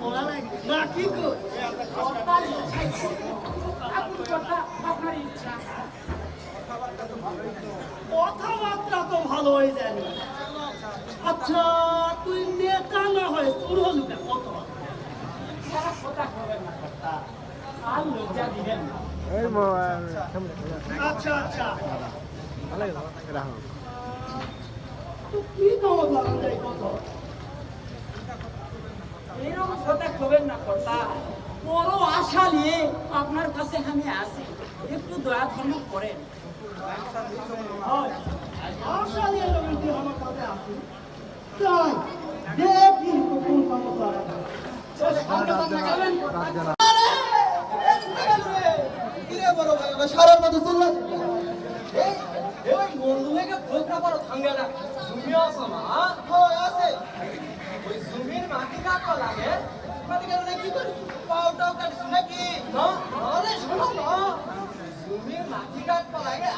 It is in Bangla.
ঘোড়া লাগে না কি কর কথাবার্তা তো ভালোই জানি আচ্ছা তুই নেতা না হয় তোর হলু কত আচ্ছা আচ্ছা কি কামত লাগান যায় কত এরকম কথা কবেন না কর্তা বড় আশা নিয়ে আপনার কাছে আমি আসি একটু দয়া ধর্ম করেন আশা নিয়ে যখন তুই আমার কাছে আসি তাই দেখি কোন কামত লাগান সারা মতো চলল বন্ধু থেকে খোঁজটা পারো থাঙ্গে না জমি আসো না আছে ওই জমির মাটি কাটবা লাগে মাটি কাটলে কি করিস পাউটাও কাটিস নাকি না আরে শোনো না জমির মাটি কাটবা লাগে